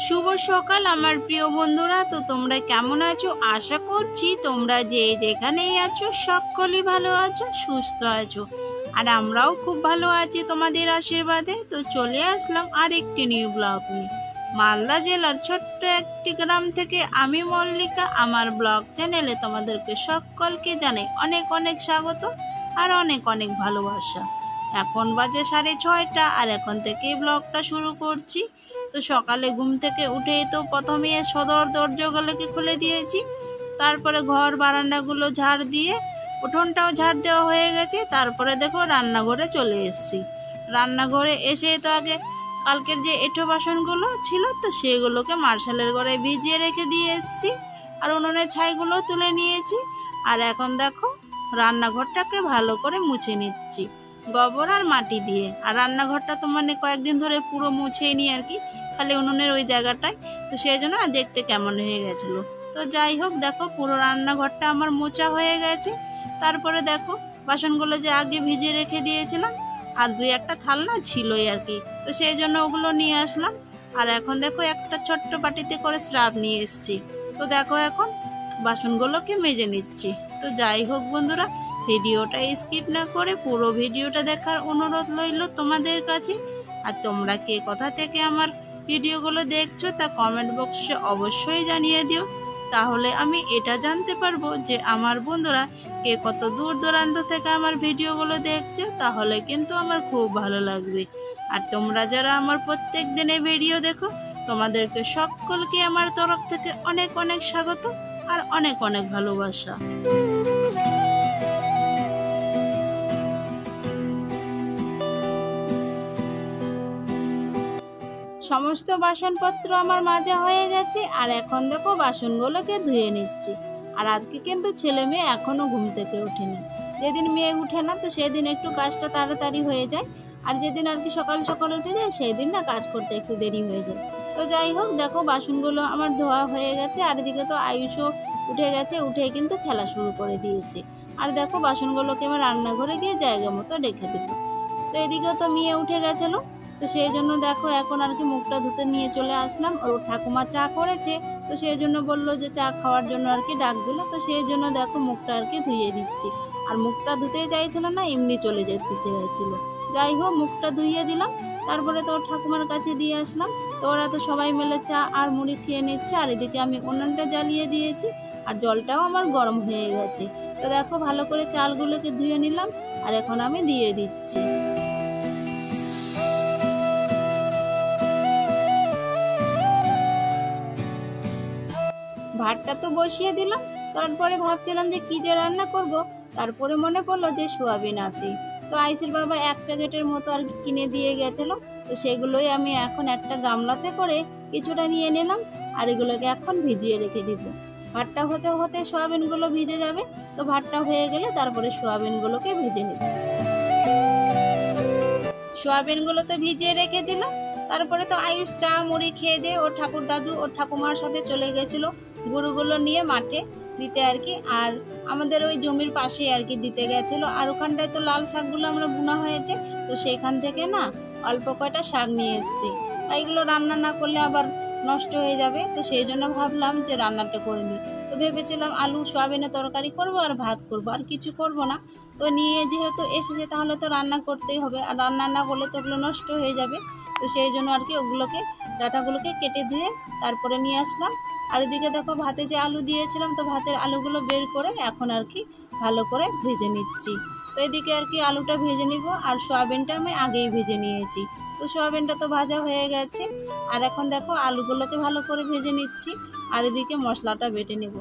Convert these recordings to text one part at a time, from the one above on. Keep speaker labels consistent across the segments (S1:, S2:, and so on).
S1: শুভ সকাল আমার প্রিয় বন্ধুরা। তো তোমরা কেমন আছো? আশা করছি তোমরা যে যেখানেই আছো সকলেই ভালো আছো, সুস্থ আছো। আর আমরাও খুব ভালো আছি তোমাদের আশীর্বাদে। তো চলে আসলাম আর একটি নিউ ব্লগ নিয়ে। মালদা জেলার ছোট্ট একটি গ্রাম থেকে আমি মল্লিকা আমার ব্লগ চ্যানেলে তোমাদেরকে সকলকে জানাই অনেক অনেক স্বাগত আর অনেক অনেক ভালোবাসা। এখন বাজে 6:30 আর এখন থেকেই ব্লগটা শুরু করছি। তো সকালে ঘুম থেকে উঠেই তো প্রথমে সদর দরজাগুলোকে খুলে দিয়েছি, তারপরে ঘর বারান্দাগুলো ঝাড় দিয়ে উঠোনটাও ঝাড় দেওয়া হয়ে গেছে। তারপরে দেখো রান্নাঘরে চলে এসেছি। রান্নাঘরে এসে তো আগে কালকের যে এঁঠো বাসনগুলো ছিল তো সেগুলোকে মার্শালের ঘরে ভিজিয়ে রেখে দিয়ে এসেছি, আর উনুনের ছাইগুলো তুলে নিয়েছি। আর এখন দেখো রান্নাঘরটাকে ভালো করে মুছে নিচ্ছি গোবর আর মাটি দিয়ে। আর রান্নাঘরটা তো মানে কয়েকদিন ধরে পুরো মুছেই নি আর কি, খালি উনুনের ওই জায়গাটায়। তো সেই জন্য দেখতে কেমন হয়ে গেছিলো। তো যাই হোক দেখো পুরো রান্নাঘরটা আমার মোছা হয়ে গেছে। তারপরে দেখো বাসনগুলো যে আগে ভিজিয়ে রেখে দিয়েছিলাম আর দুই একটা থালনা ছিলই আর কি, তো সেই জন্য ওগুলো নিয়ে আসলাম। আর এখন দেখো একটা ছোট্ট বাটিতে করে স্রাব নিয়ে এসেছি। তো দেখো এখন বাসনগুলোকে মেজে নিচ্ছি। তো যাই হোক বন্ধুরা, ভিডিওটা স্কিপ না করে পুরো ভিডিওটা দেখার অনুরোধ রইল তোমাদের কাছে। আর তোমরা কে কোথা থেকে আমার ভিডিওগুলো দেখছো তা কমেন্ট বক্সে অবশ্যই জানিয়ে দিও, তাহলে আমি এটা জানতে পারবো যে আমার বন্ধুরা কে কত দূর দূরান্ত থেকে আমার ভিডিওগুলো দেখছে, তাহলে কিন্তু আমার খুব ভালো লাগবে। আর তোমরা যারা আমার প্রত্যেক দিনে ভিডিও দেখো তোমাদেরকে সকলকে আমার তরফ থেকে অনেক অনেক স্বাগত আর অনেক অনেক ভালোবাসা। সমস্ত বাসনপত্র আমার মাজা হয়ে গেছে আর এখন দেখো বাসনগুলোকে ধুয়ে নিচ্ছি। আর আজকে কিন্তু ছেলে মেয়ে এখনো ঘুম থেকে ওঠেনি। যেদিন মেয়ে উঠে না তো সেদিন একটু কাজটা তাড়াতাড়ি হয়ে যায়, আর যেদিন আর কি সকাল সকাল উঠে যায় সেই দিন না কাজ করতে একটু দেরি হয়ে যায়। তো যাই হোক দেখো বাসনগুলো আমার ধোয়া হয়ে গেছে, আর এদিকে তো আয়ুষও উঠে গেছে, উঠে কিন্তু খেলা শুরু করে দিয়েছে। আর দেখো বাসনগুলোকে আমার রান্নাঘরে গিয়ে জায়গা মতো রেখে দেবো। তো এদিকেও তো মেয়ে উঠে গেছিলো, তো সেই জন্য দেখো এখন আর কি মুখটা ধুতে নিয়ে চলে আসলাম। ওর ঠাকুমা চা করেছে, তো সেই জন্য বললো যে চা খাওয়ার জন্য আর কি ডাক দিল। তো সেই জন্য দেখো মুখটা আর কি ধুয়ে দিচ্ছি। আর মুখটা ধুতেই চাইছিল না, এমনি চলে যেতে চাইছিল। যাই হোক মুখটা ধুইয়ে দিলাম, তারপরে তো ওর ঠাকুমার কাছে দিয়ে আসলাম। তো ওরা তো সবাই মিলে চা আর মুড়ি খেয়ে নিচ্ছে, আর এদিকে আমি উনুনটা জ্বালিয়ে দিয়েছি আর জলটাও আমার গরম হয়ে গেছে। তো দেখো ভালো করে চালগুলোকে ধুয়ে নিলাম আর এখন আমি দিয়ে দিচ্ছি। ভাতটা তো বসিয়ে দিলাম, তারপরে ভাবছিলাম যে কী যে রান্না করব, তারপরে মনে পড়লো যে সোয়াবিন আছে। তো আইসির বাবা 1 প্যাকেটের মতো আর কি কিনে দিয়ে গেছিলো, তো সেগুলোই আমি এখন একটা গামলাতে করে কিছুটা নিয়ে নিলাম আর এগুলোকে এখন ভিজিয়ে রেখে দিব। ভাতটা হতে হতে সোয়াবিনগুলো ভিজে যাবে, তো ভাতটা হয়ে গেলে তারপরে সোয়াবিনগুলোকে ভেজে নেব। সোয়াবিনগুলো তো ভিজিয়ে রেখে দিলাম, তারপরে তো আয়ুষ চা মুড়ি খেয়ে দিয়ে ওর ঠাকুর দাদু ওর ঠাকুমার সাথে চলে গেছিলো গরুগুলো নিয়ে মাঠে দিতে আর কি। আর আমাদের ওই জমির পাশে আর কি দিতে গেছিলো। আর ওখানটায় তো লাল শাকগুলো আমরা বোনা হয়েছে, তো সেখান থেকে না অল্প কয়টা শাক নিয়ে এসেছি। তাই এগুলো রান্না না করলে আবার নষ্ট হয়ে যাবে, তো সেই জন্য ভাবলাম যে রান্নাটা করে নিই। তো ভেবেছিলাম আলু সোয়াবিনের তরকারি করব আর ভাত করব, আর কিছু করব না। তো নিয়ে যেহেতু এসেছে তাহলে তো রান্না করতেই হবে, আর রান্না না করলে তো ওগুলো নষ্ট হয়ে যাবে। তো সেই জন্য আর কি ওগুলোকে ডাঁটাগুলোকে কেটে ধুয়ে তারপরে নিয়ে আসলাম। আর এদিকে দেখো ভাতে যে আলু দিয়েছিলাম, তো ভাতের আলুগুলো বের করে এখন আর কি ভালো করে ভেজে নিচ্ছি। তো এদিকে আর কি আলুটা ভেজে নিব, আর সোয়াবিনটা আমি আগেই ভেজে নিয়েছি। তো সোয়াবিনটা তো ভাজা হয়ে গেছে, আর এখন দেখো আলুগুলোকে ভালো করে ভেজে নিচ্ছি আর এদিকে মশলাটা বেটে নেব।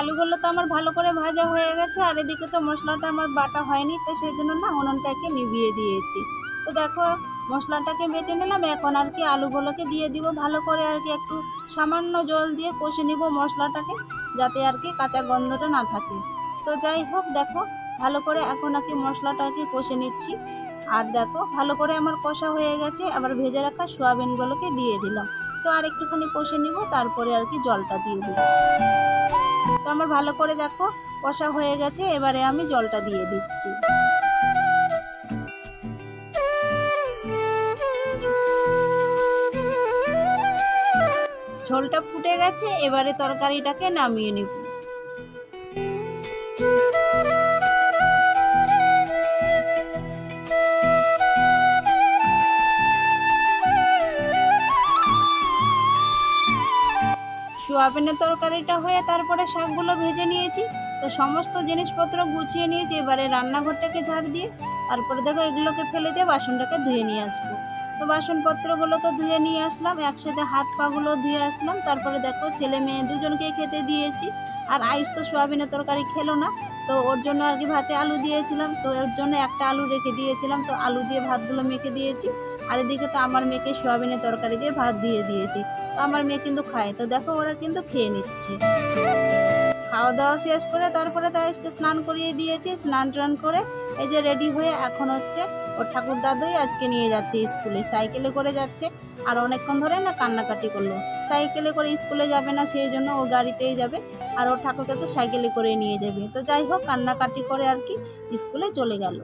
S1: আলুগুলো তো আমার ভালো করে ভাজা হয়ে গেছে, আর এদিকে তো মশলাটা আমার বাটা হয়নি, তো সেই জন্য না উনুনটাকে নিভিয়ে দিয়েছি। তো দেখো মশলাটাকে বেটে নিলাম, এখন আর কি আলুগুলোকে দিয়ে দিব ভালো করে আর কি একটু সামান্য জল দিয়ে কষে নিব মশলাটাকে, যাতে আর কি কাঁচা গন্ধটা না থাকে। তো যাই হোক দেখো ভালো করে এখন আর কি মশলাটাকে কষে নিচ্ছি। আর দেখো ভালো করে আমার কষা হয়ে গেছে, আবার ভেজে রাখা সোয়াবিনগুলোকে দিয়ে দিলাম। তো আর একটুখানি কষে নিব, তারপরে আর কি জলটা দিয়ে দিব। তো আমার ভালো করে দেখো কষা হয়ে গেছে, এবারে আমি জলটা দিয়ে দিচ্ছি। ঝোলটা ফুটে গেছে, এবারে তরকারিটাকে নামিয়ে নিব। সোয়াবিনের তরকারিটা হয়ে তারপরে শাকগুলো ভেজে নিয়েছি। তো সমস্ত জিনিসপত্র গুছিয়ে নিয়েছি, এবারে রান্নাঘরটাকে ঝাড় দিয়ে তারপরে দেখো এগুলোকে ফেলে দিয়ে বাসনটাকে ধুয়ে নিয়ে আসবো। তো বাসনপত্রগুলো তো ধুয়ে নিয়ে আসলাম, একসাথে হাত পাগুলো ধুয়ে আসলাম। তারপরে দেখো ছেলে মেয়ে দুজনকে খেতে দিয়েছি। আর আয়ুষ তো সোয়াবিনের তরকারি খেলো না, তো ওর জন্য আর কি ভাতে আলু দিয়েছিলাম, তো ওর জন্য একটা আলু রেখে দিয়েছিলাম, তো আলু দিয়ে ভাতগুলো মেখে দিয়েছি। আর এদিকে তো আমার মেয়েকে সোয়াবিনের তরকারি দিয়ে ভাত দিয়ে দিয়েছি। তো আমার মেয়ে কিন্তু খায়, তো দেখো ওরা কিন্তু খেয়ে নিচ্ছে। খাওয়া দাওয়া শেষ করে তারপরে তো আজকে স্নান করিয়ে দিয়েছি। স্নান টান করে এই যে রেডি হয়ে এখন হচ্ছে ওর ঠাকুর দাদুই আজকে নিয়ে যাচ্ছে স্কুলে, সাইকেলে করে যাচ্ছে। আর অনেকক্ষণ ধরে না কান্নাকাটি করলো, সাইকেলে করে স্কুলে যাবে না, সেই জন্য ও গাড়িতেই যাবে। আর ওর ঠাকুর দাদু সাইকেলে করে নিয়ে যাবে। তো যাই হোক, কান্নাকাটি করে আর কি স্কুলে চলে গেল।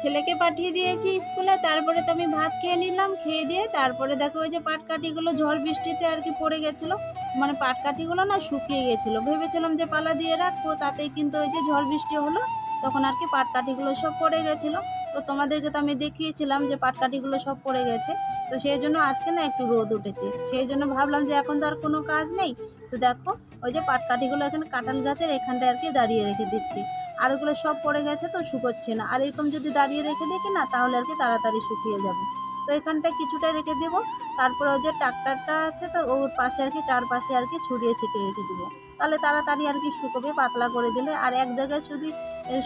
S1: ছেলেকে পাঠিয়ে দিয়েছি স্কুলে, তারপরে তো আমি ভাত খেয়ে নিলাম। খেয়ে দিয়ে তারপরে দেখো ওই যে পাটকাঠিগুলো ঝড় বৃষ্টিতে আর কি পড়ে গেছিলো, মানে পাটকাঠিগুলো না শুকিয়ে গেছিলো। ভেবেছিলাম যে পালা দিয়ে রাখবো, তাতেই কিন্তু ওই যে ঝড় বৃষ্টি হলো, তখন আর কি পাটকাঠিগুলো সব পড়ে গেছিলো। তো তোমাদেরকে তো আমি দেখিয়েছিলাম যে পাটকাঠিগুলো সব পড়ে গেছে। তো সেই জন্য আজকে না একটু রোদ উঠেছে, সেই জন্য ভাবলাম যে এখন তো আর কোনো কাজ নেই। তো দেখো ওই যে পাটকাঠিগুলো এখানে কাঁঠাল গাছের এখানটায় আর কি দাঁড়িয়ে রেখে দিচ্ছি। আর ওগুলো সব পড়ে গেছে, তো শুকোচ্ছে না। আর এরকম যদি দাঁড়িয়ে রেখে দেখি না, তাহলে আর কি তাড়াতাড়ি শুকিয়ে যাবে। তো এখানটায় কিছুটা রেখে দেবো। তারপরে ওই যে ট্রাক্টরটা আছে, তো ওর পাশে আর কি চারপাশে আর কি ছড়িয়ে ছিটিয়ে রেখে দেবো, তাহলে তাড়াতাড়ি আর কি শুকোবে পাতলা করে দিলে। আর এক জায়গায় শুধু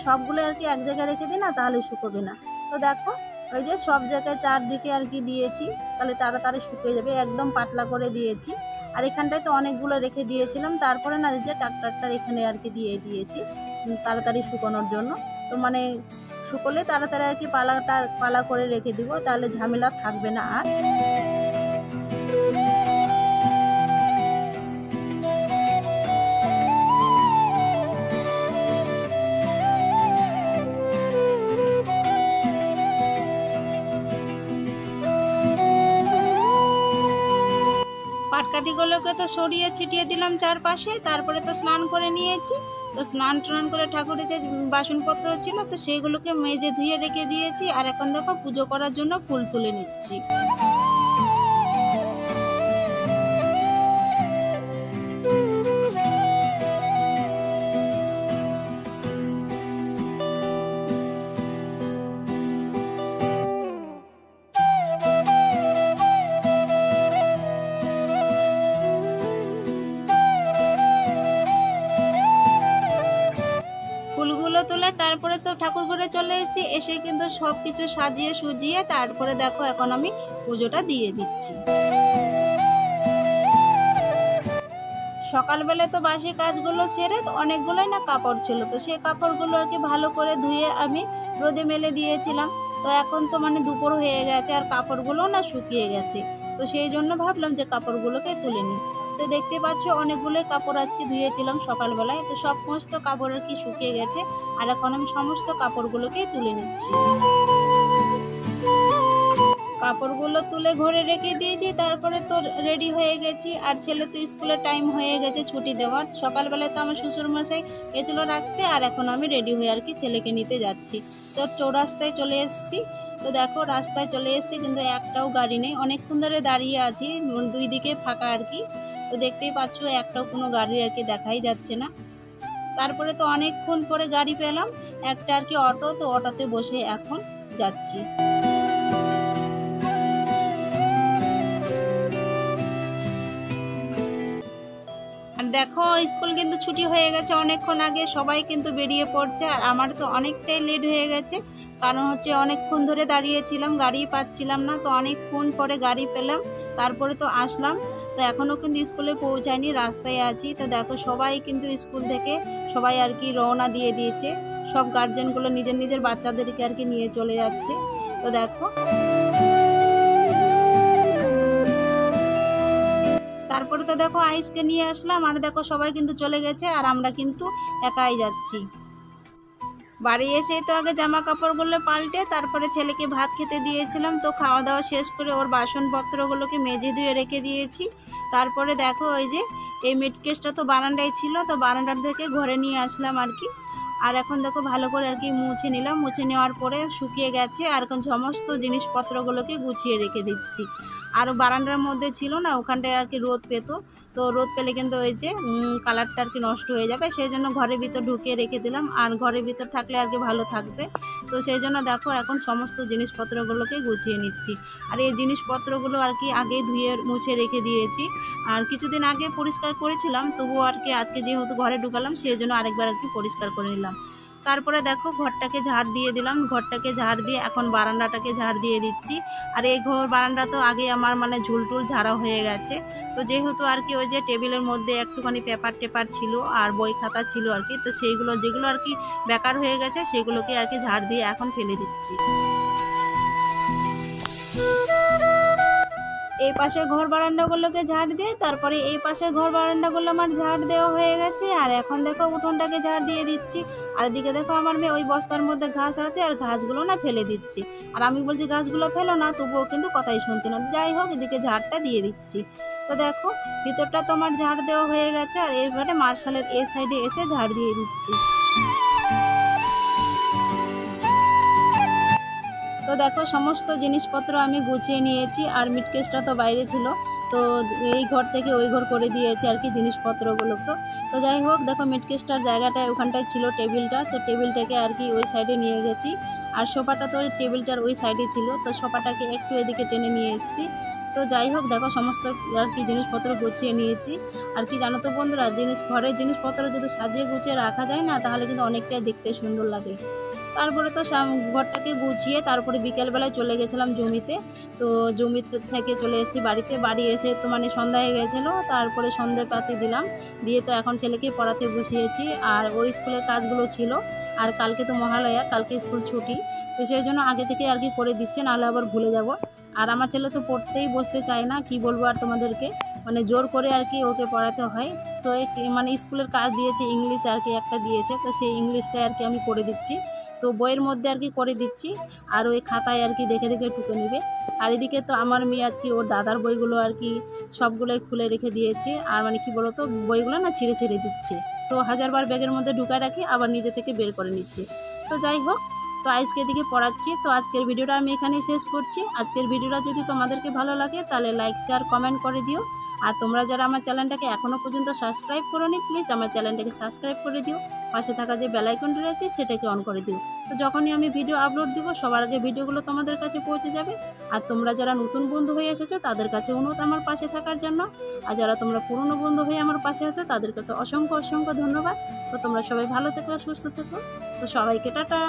S1: সবগুলো আর কি এক জায়গায় রেখে দিই না, তাহলে শুকোবে না। তো দেখো ওই যে সব জায়গায় চারদিকে আর কি দিয়েছি, তাহলে তাড়াতাড়ি শুকিয়ে যাবে, একদম পাতলা করে দিয়েছি। আর এখানটায় তো অনেকগুলো রেখে দিয়েছিলাম, তারপরে না যে ট্রাক্টরটা এখানে আর কি দিয়ে দিয়েছি তাড়াতাড়ি শুকানোর জন্য। তো মানে শুকোলে তাড়াতাড়ি আর কি পালা করে রেখে দিব, তাহলে ঝামেলা থাকবে না আর। পাটকাঠিগুলোকে তো সরিয়ে ছিটিয়ে দিলাম চারপাশে। তারপরে তো স্নান করে নিয়েছি। তো স্নান টান করে ঠাকুরের যে বাসনপত্র ছিল, তো সেইগুলোকে মেজে ধুয়ে রেখে দিয়েছি। আর এখন দেখো পুজো করার জন্য ফুল তুলে নিচ্ছি। ফুলগুলো তুলে তারপরে তো ঠাকুর ঘরে চলে এসে কিন্তু সব কিছু সাজিয়ে সুজিয়ে তারপরে দেখো এখন আমি পুজোটা দিয়ে দিচ্ছি। সকালবেলা তো বাসি কাজগুলো সেরে তো অনেকগুলোই না কাপড় ছিল, তো সেই কাপড়গুলো আর কি ভালো করে ধুয়ে আমি রোদে মেলে দিয়েছিলাম। তো এখন তো মানে দুপুর হয়ে গেছে আর কাপড়গুলো না শুকিয়ে গেছে, তো সেই জন্য ভাবলাম যে কাপড়গুলোকে তুলে নিই। তো দেখতে পাচ্ছ অনেকগুলোই কাপড় আজকে ধুয়েছিলাম সকালবেলায়, তো সমস্ত কাপড় আর কি শুকিয়ে গেছে। আর এখন আমি সমস্ত কাপড়গুলোকেই তুলে নিচ্ছি। কাপড়গুলো তুলে ঘরে রেখে দিয়েছি, তারপরে তো রেডি হয়ে গেছি। আর ছেলে তো স্কুলের টাইম হয়ে গেছে ছুটি দেওয়ার। সকালবেলায় তো আমার শ্বশুরমশাই গেছিলো রাখতে, আর এখন আমি রেডি হয়ে আর কি ছেলেকে নিতে যাচ্ছি। তো চৌরাস্তায় চলে এসেছি। তো দেখো রাস্তায় চলে এসেছি, কিন্তু একটাও গাড়ি নেই, অনেকক্ষণ ধরে দাঁড়িয়ে আছি, দুই দিকে ফাঁকা আর কি। তো দেখতেই পাচ্ছ একটাও কোনো গাড়ি আর কি দেখাই যাচ্ছে না। তারপরে তো অনেকক্ষণ পরে গাড়ি পেলাম একটা আর কি অটো, তো অটোতে বসে এখন যাচ্ছি। আর দেখো স্কুল কিন্তু ছুটি হয়ে গেছে অনেকক্ষণ আগে, সবাই কিন্তু বেরিয়ে পড়ছে। আর আমার তো অনেকটাই লেট হয়ে গেছে, কারণ হচ্ছে অনেকক্ষণ ধরে দাঁড়িয়েছিলাম, গাড়ি পাচ্ছিলাম না। তো অনেকক্ষণ পরে গাড়ি পেলাম, তারপরে তো আসলাম। তো এখনও কিন্তু স্কুলে পৌঁছায়নি, রাস্তায় আছি। তো দেখো সবাই কিন্তু স্কুল থেকে সবাই আর কি রওনা দিয়ে দিয়েছে, সব গার্জেনগুলো নিজের নিজের বাচ্চাদেরকে আর কি নিয়ে চলে যাচ্ছে। তো দেখো তারপরে তো দেখো আইসকে নিয়ে আসলাম, আর দেখো সবাই কিন্তু চলে গেছে আর আমরা কিন্তু একাই যাচ্ছি। বাড়ি এসেই তো আগে জামা কাপড়গুলো পাল্টে তারপরে ছেলেকে ভাত খেতে দিয়েছিলাম। তো খাওয়া দাওয়া শেষ করে ওর বাসনপত্রগুলোকে মেজে ধুয়ে রেখে দিয়েছি। তারপরে দেখো ওই যে এই মিট কেসটা তো বারান্দায় ছিল, তো বারান্দার থেকে ঘরে নিয়ে আসলাম আর কি। আর এখন দেখো ভালো করে আর কি মুছে নিলাম, মুছে নেওয়ার পরে শুকিয়ে গেছে। আর এখন সমস্ত জিনিসপত্রগুলোকে গুছিয়ে রেখে দিচ্ছি। আর বারান্দার মধ্যে ছিল না, ওখানটায় আর কি রোদ পেতো, তো রোদ পেলে কিন্তু ওই যে কালারটা আর কি নষ্ট হয়ে যাবে, সেই জন্য ঘরের ভিতর ঢুকিয়ে রেখে দিলাম। আর ঘরের ভিতর থাকলে আর কি ভালো থাকবে। তো সেই জন্য দেখো এখন সমস্ত জিনিসপত্রগুলোকে গুছিয়ে নিচ্ছি। আর এই জিনিসপত্রগুলো আর কি আগে ধুয়ে মুছে রেখে দিয়েছি। আর কিছুদিন আগে পরিষ্কার করেছিলাম, তবুও আর কি আজকে যেহেতু ঘরে ঢুকালাম সেই জন্য আরেকবার আর কি পরিষ্কার করে নিলাম। তারপরে দেখো ঘরটাকে ঝাড় দিয়ে দিলাম, ঘরটাকে ঝাড় দিয়ে এখন বারান্দাটাকে ঝাড় দিয়ে দিচ্ছি। আর এই বারান্দা তো আগে আমার মানে ঝুলটুল ঝাড়া হয়ে গেছে। তো যেহেতু আর কি ওই যে টেবিলের মধ্যে একটুখানি পেপার ছিল আর বই খাতা ছিল আর কি, তো সেইগুলো যেগুলো আর কি বেকার হয়ে গেছে সেগুলোকে আর কি ঝাড় দিয়ে এখন ফেলে দিচ্ছি। এই পাশের ঘর বারান্দাগুলোকে ঝাড় দিয়ে তারপরে এই পাশের ঘর বারান্দাগুলো আমার ঝাড় দেওয়া হয়ে গেছে। আর এখন দেখো উঠোনটাকে ঝাড় দিয়ে দিচ্ছি। আর এদিকে দেখো আমার মেয়ে ওই বস্তার মধ্যে ঘাস আছে আর ঘাসগুলো না ফেলে দিচ্ছি। আর আমি বলছি ঘাসগুলো ফেলো না, তবুও কিন্তু কথাই শুনছে না। যাই হোক এদিকে ঝাড়টা দিয়ে দিচ্ছি। তো দেখো ভিতরটা তো আমার ঝাড় দেওয়া হয়ে গেছে। আর এবারে মার্শালের এই সাইডে এসে ঝাড় দিয়ে দিচ্ছি। তো দেখো সমস্ত জিনিসপত্র আমি গুছিয়ে নিয়েছি। আর মিটকেসটা তো বাইরে ছিল, তো এই ঘর থেকে ওই ঘর করে দিয়েছি আর কি জিনিসপত্রগুলোকে। তো যাই হোক দেখো মিটকেসটার জায়গাটায় ওখানটায় ছিল টেবিলটা, তো টেবিলটাকে আর কি ওই সাইডে নিয়ে গেছি। আর সোফাটা তো টেবিলটার ওই সাইডে ছিল, তো সোফাটাকে একটু এদিকে টেনে নিয়ে এসেছি। তো যাই হোক দেখো সমস্ত আর কি জিনিসপত্র গুছিয়ে নিয়েছি। আর কি জানো তো বন্ধুরা, ঘরের জিনিসপত্র যদি সাজিয়ে গুছিয়ে রাখা যায় না, তাহলে কিন্তু অনেকটাই দেখতে সুন্দর লাগে। তারপরে তো ঘরটাকে গুছিয়ে তারপরে বিকেলবেলায় চলে গেছিলাম জমিতে। তো জমি থেকে চলে এসেছি বাড়িতে, বাড়ি এসে তো মানে সন্ধ্যা হয়ে গেছিলো। তারপরে সন্ধে পাতি দিলাম, দিয়ে তো এখন ছেলেকে পড়াতে বসিয়েছি। আর ওর স্কুলের কাজগুলো ছিল, আর কালকে তো মহালয়া, কালকে স্কুল ছুটি, তো সেই জন্য আগে থেকে আর কি করে দিচ্ছে, নাহলে আবার ভুলে যাব। আর আমার ছেলে তো পড়তেই বসতে চায় না, কি বলবো আর তোমাদেরকে, মানে জোর করে আর কি ওকে পড়াতে হয়। তো মানে স্কুলের কাজ দিয়েছে ইংলিশ আর কি একটা দিয়েছে, তো সেই ইংলিশটাই আর কি আমি করে দিচ্ছি। তো বইয়ের মধ্যে আর কি করে দিচ্ছি, আর ওই খাতায় আর কি দেখে দেখে টুকে নেবে। আর এদিকে তো আমার মেয়ে আজকে ওর দাদার বইগুলো আর কি সবগুলোই খুলে রেখে দিয়েছে। আর মানে কি বলতো বইগুলো না ছিঁড়ে ছিঁড়ে দিচ্ছে, তো হাজারবার ব্যাগের মধ্যে ঢুকায় রাখি, আবার নিজে থেকে বের করে নিচ্ছে। তো যাই হোক, তো আজকে এদিকে পড়াচ্ছি। তো আজকের ভিডিওটা আমি এখানেই শেষ করছি। আজকের ভিডিওটা যদি তোমাদেরকে ভালো লাগে তাহলে লাইক শেয়ার কমেন্ট করে দিও। আর তোমরা যারা আমার চ্যানেলটাকে এখনও পর্যন্ত সাবস্ক্রাইব করোনি, প্লিজ আমার চ্যানেলটাকে সাবস্ক্রাইব করে দিও। পাশে থাকা যে বেল আইকনটি রয়েছে সেটাকে অন করে দিও। তো যখনই আমি ভিডিও আপলোড দিব সবার আগে ভিডিওগুলো তোমাদের কাছে পৌঁছে যাবে। আর তোমরা যারা নতুন বন্ধু হয়ে এসেছো তাদের কাছে অনুরোধ আমার পাশে থাকার জন্য। আর যারা তোমরা পুরনো বন্ধু হয়ে আমার পাশে আছো তাদেরকে তো অসংখ্য অসংখ্য ধন্যবাদ। তো তোমরা সবাই ভালো থেকো, সুস্থ থেকো। তো সবাইকে টাটা।